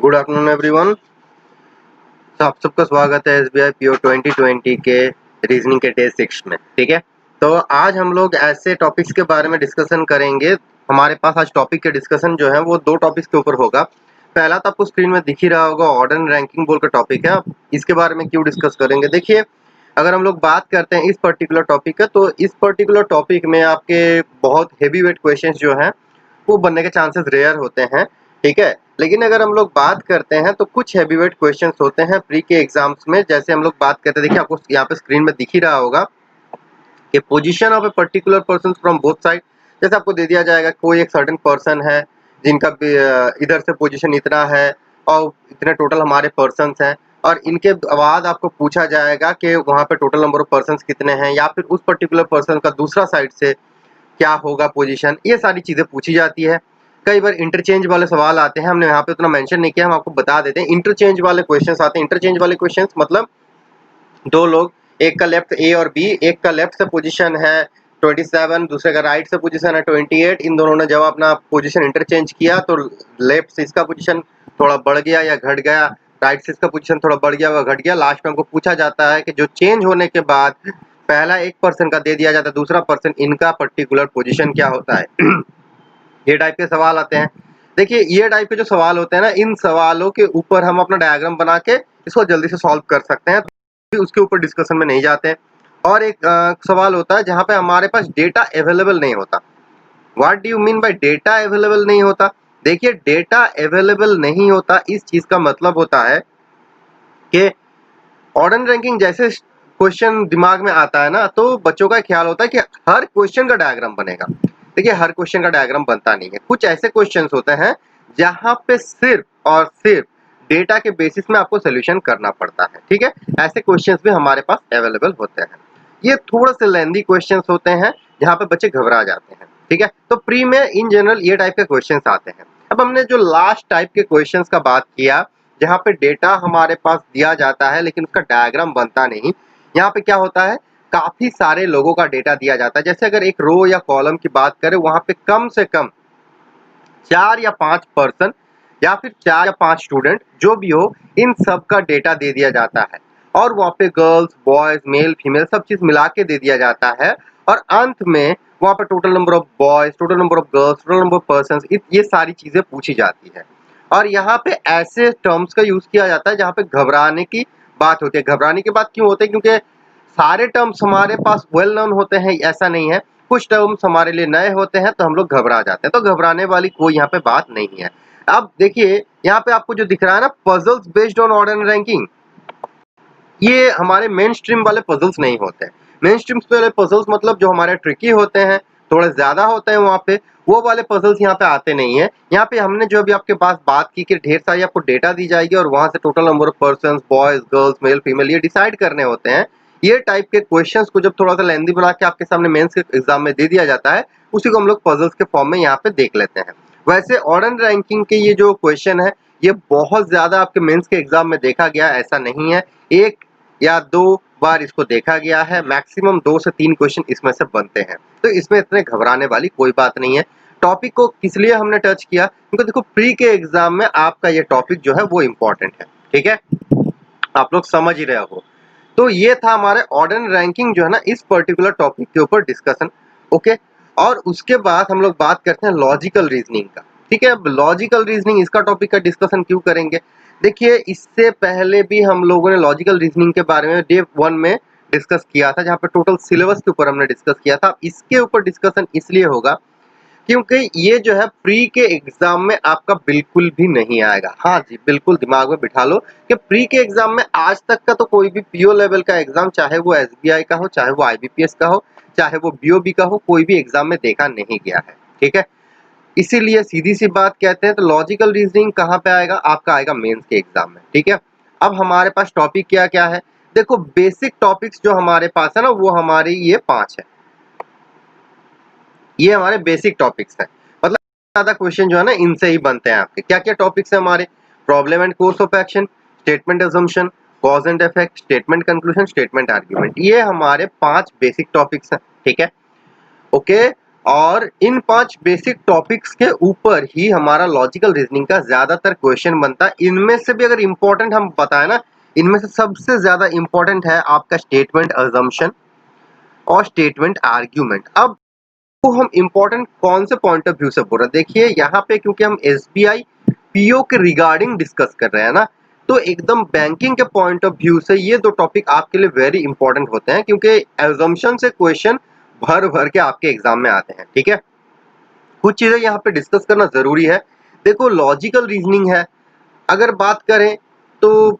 Good afternoon everyone. तो आप सबका स्वागत है एसबीआई पीओ 2020 के रीजनिंग के टेस्ट 6 में। ठीक है, तो आज हम लोग ऐसे टॉपिक्स के बारे में डिस्कशन करेंगे। हमारे पास आज टॉपिक के डिस्कशन जो है वो दो टॉपिक्स के ऊपर होगा। पहला तो आपको स्क्रीन में दिख ही रहा होगा, ऑर्डर एंड रैंकिंग बोल का टॉपिक है। अब इसके बारे में क्यों डिस्कस करेंगे, देखिए अगर हम लोग बात करते हैं इस पर्टिकुलर टॉपिक का, तो इस पर्टिकुलर टॉपिक में आपके बहुत हेवी वेट क्वेश्चंस जो हैं वो बनने के चांसेस रेयर होते हैं। ठीक है, लेकिन अगर हम लोग बात करते हैं तो कुछ हैवीवेट क्वेश्चंस होते हैं प्री के एग्जाम्स में। जैसे हम लोग बात करते हैं, देखिए आपको यहाँ पे स्क्रीन में दिख ही रहा होगा कि position of a particular person from both side. जैसे आपको दे दिया जाएगा कोई एक सर्टेन पर्सन है जिनका इधर से पोजीशन इतना है और इतने टोटल हमारे पर्सन्स हैं, और इनके बाद आपको पूछा जाएगा कि वहाँ पे टोटल नंबर ऑफ पर्सन्स कितने हैं, या फिर उस पर्टिकुलर पर्सन का दूसरा साइड से क्या होगा पोजीशन। ये सारी चीजें पूछी जाती है। कई बार इंटरचेंज वाले सवाल आते हैं, हमने यहाँ पे उतना मेंशन नहीं किया, हम आपको बता देते हैं। इंटरचेंज वाले क्वेश्चंस आते हैं। इंटरचेंज वाले क्वेश्चंस मतलब दो लोग, एक का लेफ्ट ए और बी, एक का लेफ्ट से पोजीशन है 27, दूसरे का राइट से पोजीशन है 28। इन दोनों ने जब अपना पोजीशन इंटरचेंज किया तो लेफ्ट से इसका पोजीशन थोड़ा बढ़ गया या घट गया, राइट से इसका पोजीशन थोड़ा बढ़ गया व घट गया। लास्ट में हमको पूछा जाता है कि जो चेंज होने के बाद पहला एक पर्सन का दे दिया जाता है, दूसरा पर्सन, इनका पर्टिकुलर पोजीशन क्या होता है। ये टाइप के सवाल आते हैं। देखिए ये टाइप के जो सवाल होते हैं ना, इन सवालों के ऊपर हम अपना डायग्राम बना के इसको जल्दी से सॉल्व कर सकते हैं, तो उसके ऊपर डिस्कशन में नहीं जाते हैं। और एक सवाल होता है जहाँ पे हमारे पास डेटा अवेलेबल नहीं होता। What do you mean by data available नहीं होता? देखिए डेटा अवेलेबल नहीं होता, इस चीज का मतलब होता है कि ऑर्डर रैंकिंग जैसे क्वेश्चन दिमाग में आता है ना, तो बच्चों का ख्याल होता है कि हर क्वेश्चन का डायग्राम बनेगा। देखिए हर क्वेश्चन का डायग्राम बनता नहीं है। कुछ ऐसे क्वेश्चंस होते हैं जहां पे सिर्फ और सिर्फ डेटा के बेसिस में आपको सोल्यूशन करना पड़ता है। ठीक है, ऐसे क्वेश्चंस भी हमारे पास अवेलेबल होते हैं। ये थोड़े से लेंदी क्वेश्चंस होते हैं जहाँ पे बच्चे घबरा जाते हैं। ठीक है, तो प्री में इन जनरल ये टाइप के क्वेश्चंस आते हैं। अब हमने जो लास्ट टाइप के क्वेश्चंस का बात किया, जहाँ पे डेटा हमारे पास दिया जाता है लेकिन उसका डायग्राम बनता नहीं, यहाँ पे क्या होता है, काफी सारे लोगों का डेटा दिया जाता है। जैसे अगर एक रो या कॉलम की बात करें, वहां पे कम से कम 4 या 5 पर्सन या फिर 4 या 5 स्टूडेंट जो भी हो, इन सब का डेटा दे दिया जाता है। और वहाँ पे गर्ल्स, बॉयज, मेल, फीमेल सब चीज मिला के दे दिया जाता है। और अंत में वहाँ पे total number of boys, total number of girls, total number of person, ये सारी चीजें पूछी जाती है। और यहाँ पे ऐसे टर्म्स का यूज किया जाता है जहाँ पे घबराने की बात होती है। घबराने की बात क्यों होती है? क्योंकि सारे टर्म्स हमारे पास वेल नोन होते हैं, ऐसा नहीं है। कुछ टर्म्स हमारे लिए नए होते हैं तो हम लोग घबरा जाते हैं, तो घबराने वाली कोई यहाँ पे बात नहीं है। अब देखिए यहाँ पे आपको जो दिख रहा है ना, puzzles based on order and ranking, ये हमारे मेन स्ट्रीम वाले पजल्स नहीं होते हैं। मेन स्ट्रीम वाले पजल्स मतलब जो हमारे ट्रिकी होते हैं, थोड़े ज्यादा होते हैं, वहाँ पे वो वाले पजल्स यहाँ पे आते नहीं है। यहाँ पे हमने जो अभी आपके पास बात की कि ढेर सारी आपको डेटा दी जाएगी और वहां से total number of person, boys, girls, male, female, ये डिसाइड करने होते हैं। ये टाइप के क्वेश्चंस को जब थोड़ा सा लेंदी बना के आपके सामने मेंस के एग्जाम में दे दिया जाता है, उसी को हम लोग पजल्स के फॉर्म में यहाँ पे देख लेते हैं। वैसे ऑर्डर रैंकिंग के ये जो क्वेश्चन है, ये बहुत ज्यादा आपके मेंस के एग्जाम में देखा गया, ऐसा नहीं है। एक या दो बार इसको देखा गया है, मैक्सिमम 2 से 3 क्वेश्चन इसमें से बनते हैं, तो इसमें इतने घबराने वाली कोई बात नहीं है। टॉपिक को किस लिए हमने टच किया, क्योंकि देखो प्री के एग्जाम में आपका ये टॉपिक जो है वो इम्पोर्टेंट है। ठीक है, आप लोग समझ ही रहे हो। तो ये था हमारे ऑर्डर रैंकिंग जो है ना, इस पर्टिकुलर टॉपिक के ऊपर डिस्कशन। ओके, और उसके बाद हम लोग बात करते हैं लॉजिकल रीजनिंग का। ठीक है, अब लॉजिकल रीजनिंग इसका टॉपिक का डिस्कशन क्यों करेंगे? देखिए इससे पहले भी हम लोगों ने लॉजिकल रीजनिंग के बारे में डे 1 में डिस्कस किया था, जहाँ पे टोटल सिलेबस के ऊपर हमने डिस्कस किया था। इसके ऊपर डिस्कशन इसलिए होगा क्योंकि ये जो है प्री के एग्जाम में आपका बिल्कुल भी नहीं आएगा। हाँ जी, बिल्कुल दिमाग में बिठा लो कि प्री के एग्जाम में आज तक का तो कोई भी पीओ लेवल का एग्जाम, चाहे वो एसबीआई का हो, चाहे वो आईबीपीएस का हो, चाहे वो बीओबी का हो, कोई भी एग्जाम में देखा नहीं गया है। ठीक है, इसीलिए सीधी सी बात कहते हैं, तो लॉजिकल रीजनिंग कहाँ पे आएगा? आपका आएगा मेंस के एग्जाम में। ठीक है, अब हमारे पास टॉपिक क्या क्या है? देखो बेसिक टॉपिक्स जो हमारे पास है ना, वो हमारी ये 5 है। ये हमारे बेसिक टॉपिक्स हैं, मतलब ज्यादा क्वेश्चन जो है ना इनसे ही बनते हैं आपके। क्या क्या टॉपिक्स है हमारे? Problem and course of action, statement assumption, cause and effect, statement conclusion, statement argument. ये हमारे 5 बेसिक टॉपिक्स हैं। ठीक है, ओके। और इन 5 बेसिक टॉपिक्स के ऊपर ही हमारा लॉजिकल रीजनिंग का ज्यादातर क्वेश्चन बनता है। इनमें से भी अगर इंपॉर्टेंट हम बताएं ना, इनमें से सबसे ज्यादा इंपॉर्टेंट है आपका स्टेटमेंट अजम्पशन और स्टेटमेंट आर्ग्यूमेंट। अब तो हम इंपॉर्टेंट कौन से पॉइंट ऑफ व्यू से बोल रहे हैं, देखिए यहाँ पे क्योंकि हम एसबीआई पीओ के रिगार्डिंग डिस्कस कर रहे हैं ना, तो एकदम बैंकिंग के पॉइंट ऑफ व्यू से ये दो टॉपिक आपके लिए वेरी इंपॉर्टेंट होते हैं, क्योंकि एजम्पशन से क्वेश्चन भर भर के आपके एग्जाम में आते हैं। ठीक है, कुछ चीजें यहाँ पे डिस्कस करना जरूरी है। देखो लॉजिकल रीजनिंग है, अगर बात करें तो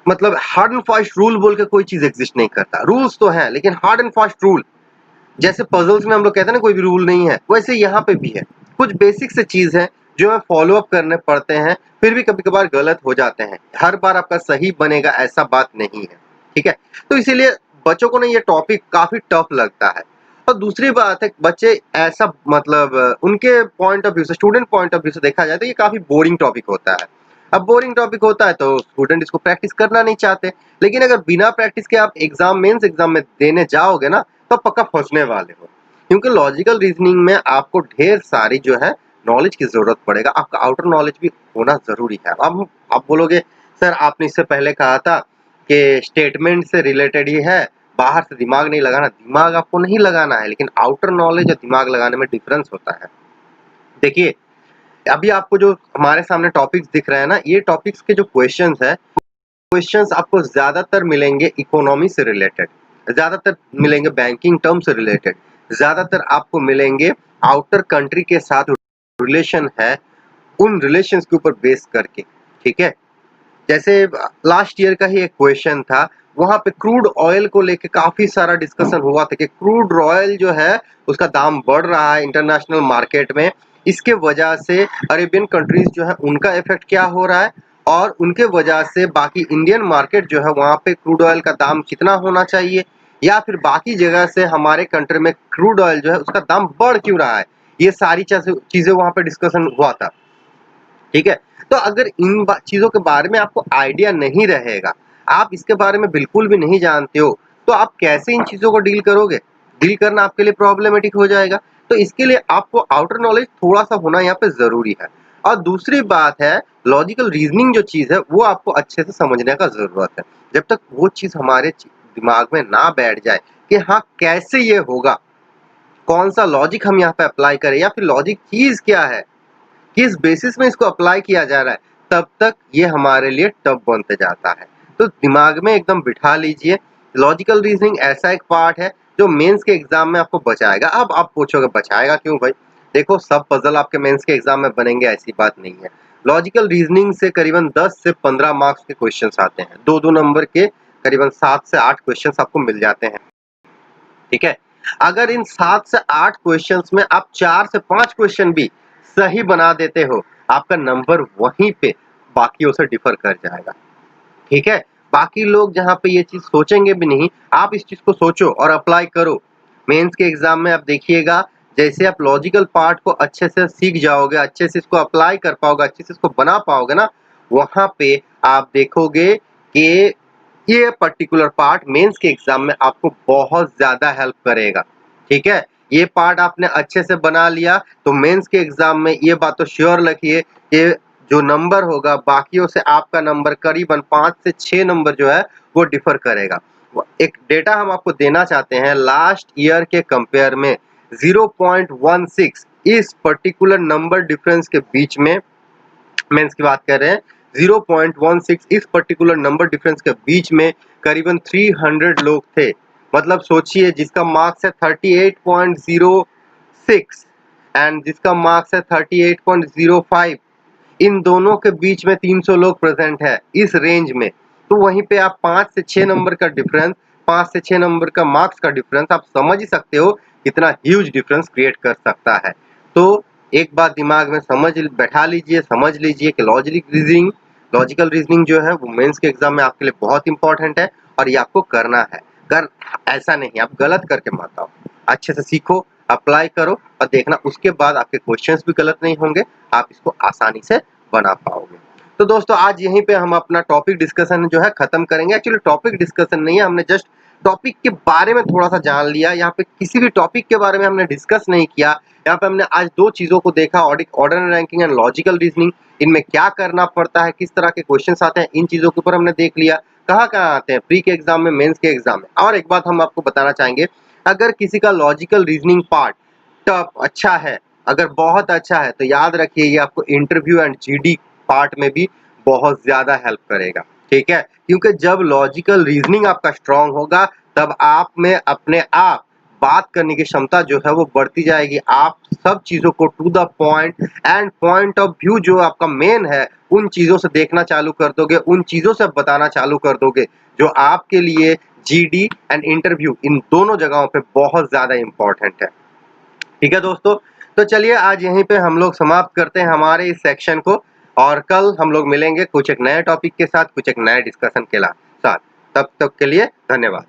मतलब हार्ड एंड फास्ट रूल बोल के कोई चीज एग्जिस्ट नहीं करता। रूल्स तो है लेकिन हार्ड एंड फास्ट रूल, जैसे पजल्स में हम लोग कहते हैं ना कोई भी रूल नहीं है, वैसे यहाँ पे भी है। कुछ बेसिक से चीज है जो हमें फॉलो अप करने पड़ते हैं, फिर भी कभी कभार गलत हो जाते हैं। हर बार आपका सही बनेगा ऐसा बात नहीं है। ठीक है, तो इसीलिए बच्चों को ना ये टॉपिक काफी टफ लगता है। और दूसरी बात है बच्चे ऐसा मतलब उनके पॉइंट ऑफ व्यू से, स्टूडेंट पॉइंट ऑफ व्यू से देखा जाए तो ये काफी बोरिंग टॉपिक होता है। अब बोरिंग टॉपिक होता है तो स्टूडेंट इसको प्रैक्टिस करना नहीं चाहते, लेकिन अगर बिना प्रैक्टिस के आप एग्जाम मेंस एग्जाम में देने जाओगे ना तो पक्का फंसने वाले हो, क्योंकि लॉजिकल रीजनिंग में आपको ढेर सारी जो है नॉलेज की जरूरत पड़ेगा। आपका आउटर नॉलेज भी होना जरूरी है। अब आप बोलोगे सर आपने इससे पहले कहा था कि स्टेटमेंट से रिलेटेड ही है, बाहर से दिमाग नहीं लगाना। दिमाग आपको नहीं लगाना है, लेकिन आउटर नॉलेज और दिमाग लगाने में डिफरेंस होता है। देखिए अभी आपको जो हमारे सामने टॉपिक्स दिख रहे हैं ना, ये टॉपिक्स के जो क्वेश्चंस है, क्वेश्चंस आपको ज्यादातर मिलेंगे इकोनॉमी से रिलेटेड, ज्यादातर मिलेंगे बैंकिंग टर्म से रिलेटेड, ज्यादातर आपको मिलेंगे आउटर कंट्री के साथ रिलेशन है उन रिलेशंस के ऊपर बेस करके। ठीक है, जैसे लास्ट ईयर का ही एक क्वेश्चन था, वहां पे क्रूड ऑयल को लेके काफी सारा डिस्कशन हुआ था कि क्रूड ऑयल जो है उसका दाम बढ़ रहा है इंटरनेशनल मार्केट में, इसके वजह से अरेबियन कंट्रीज जो है उनका इफेक्ट क्या हो रहा है, और उनके वजह से बाकी इंडियन मार्केट जो है वहां पे क्रूड ऑयल का दाम कितना होना चाहिए, या फिर बाकी जगह से हमारे कंट्री में क्रूड ऑयल जो है उसका दाम बढ़ क्यों रहा है। ये सारी चीजें वहां पे डिस्कशन हुआ था। ठीक है, तो अगर इन चीजों के बारे में आपको आइडिया नहीं रहेगा, आप इसके बारे में बिल्कुल भी नहीं जानते हो, तो आप कैसे इन चीजों को डील करोगे। डील करना आपके लिए प्रॉब्लमेटिक हो जाएगा। तो इसके लिए आपको आउटर नॉलेज थोड़ा सा होना यहाँ पे जरूरी है। और दूसरी बात है लॉजिकल रीजनिंग जो चीज है वो आपको अच्छे से समझने का जरूरत है। जब तक वो चीज हमारे दिमाग में ना बैठ जाए कि हाँ कैसे ये होगा, कौन सा लॉजिक हम यहाँ पे अप्लाई करें, या फिर लॉजिक चीज क्या है, किस बेसिस में इसको अप्लाई किया जा रहा है, तब तक ये हमारे लिए टफ बनते जाता है। तो दिमाग में एकदम बिठा लीजिए, लॉजिकल रीजनिंग ऐसा एक पार्ट है जो मेंस के एग्जाम में आपको बचाएगा। अब आप पूछोगे बचाएगा क्यों भाई, देखो सब पजल आपके मेंस के एग्जाम में बनेंगे ऐसी बात नहीं है। लॉजिकल रीजनिंग से करीबन 10 से 15 मार्क्स के क्वेश्चंस आते हैं, दो दो नंबर के करीबन 7 से 8 क्वेश्चंस आपको मिल जाते हैं। ठीक है, अगर इन 7 से 8 क्वेश्चंस में आप 4 से 5 क्वेश्चन भी सही बना देते हो, आपका नंबर वहीं पे बाकियों से डिफर कर जाएगा। ठीक है, बाकी लोग जहां पे ये चीज सोचेंगे भी नहीं, आप इस चीज को सोचो और अप्लाई करो। मेंस के एग्जाम में आप देखिएगा, जैसे आप लॉजिकल पार्ट को अच्छे से सीख जाओगे, अच्छे से इसको अप्लाई कर पाओगे, अच्छे से इसको बना पाओगे ना, वहां पे आप देखोगे कि ये पर्टिकुलर पार्ट मेंस के एग्जाम में आपको बहुत ज्यादा हेल्प करेगा। ठीक है, ये पार्ट आपने अच्छे से बना लिया तो मेंस के एग्जाम में ये बात तो श्योर रखिए कि जो नंबर होगा बाकियों से आपका नंबर करीबन 5 से 6 नंबर जो है वो डिफर करेगा। एक डेटा हम आपको देना चाहते हैं, लास्ट ईयर के कंपेयर में 0.16 इस पर्टिकुलर नंबर डिफरेंस के बीच में, मेंस की बात कर रहे हैं, 0.16 इस पर्टिकुलर नंबर डिफरेंस के बीच में करीबन 300 लोग थे। मतलब सोचिए जिसका मार्क्स है 38.06 एंड जिसका मार्क्स है 38.05, इन दोनों के बीच में 300 लोग प्रेजेंट है इस रेंज में। तो वहीं पे आप 5 से 6 नंबर का डिफरेंस, 5 से 6 नंबर का मार्क्स का डिफरेंस, आप समझ ही सकते हो कितना ह्यूज डिफरेंस क्रिएट कर सकता है। तो एक बात दिमाग में बैठा लीजिए, समझ लीजिए कि लॉजिकल रीजनिंग जो है वो मेंस के एग्जाम में आपके लिए बहुत इंपॉर्टेंट है और ये आपको करना है। कर ऐसा नहीं आप गलत करके मत आओ, अच्छे से सीखो, अप्लाई करो और देखना उसके बाद आपके क्वेश्चंस भी गलत नहीं होंगे, आप इसको आसानी से बना पाओगे। तो दोस्तों आज यहीं पे हम अपना टॉपिक डिस्कशन जो है खत्म करेंगे। एक्चुअली टॉपिक डिस्कशन नहीं है, हमने जस्ट टॉपिक के बारे में थोड़ा सा जान लिया। यहाँ पे किसी भी टॉपिक के बारे में हमने डिस्कस नहीं किया। यहाँ पे हमने आज दो चीजों को देखा, order ranking and logical reasoning. इनमें क्या करना पड़ता है, किस तरह के क्वेश्चंस आते हैं, इन चीजों के ऊपर हमने देख लिया। कहाँ कहाँ आते हैं, प्री के एग्जाम में, मेंस के एग्जाम में। और एक बात हम आपको बताना चाहेंगे, अगर किसी का लॉजिकल रीजनिंग पार्ट टफ अच्छा है, अगर बहुत अच्छा है, तो याद रखिए ये आपको इंटरव्यू एंड जीडी पार्ट में भी बहुत ज्यादा हेल्प करेगा। ठीक है, क्योंकि जब लॉजिकल रीजनिंग आपका स्ट्रांग होगा तब आप में अपने आप बात करने की क्षमता जो है वो बढ़ती जाएगी। आप सब चीजों को to the point and point of view जो आपका मेन है, उन चीजों से देखना चालू कर दोगे, उन चीजों से बताना चालू कर दोगे जो आपके लिए जीडी एंड इंटरव्यू इन दोनों जगहों पे बहुत ज्यादा इंपॉर्टेंट है। ठीक है दोस्तों, तो चलिए आज यहीं पे हम लोग समाप्त करते हैं हमारे इस सेक्शन को, और कल हम लोग मिलेंगे कुछ एक नए टॉपिक के साथ, कुछ एक नए डिस्कशन के साथ। तब तक के लिए धन्यवाद।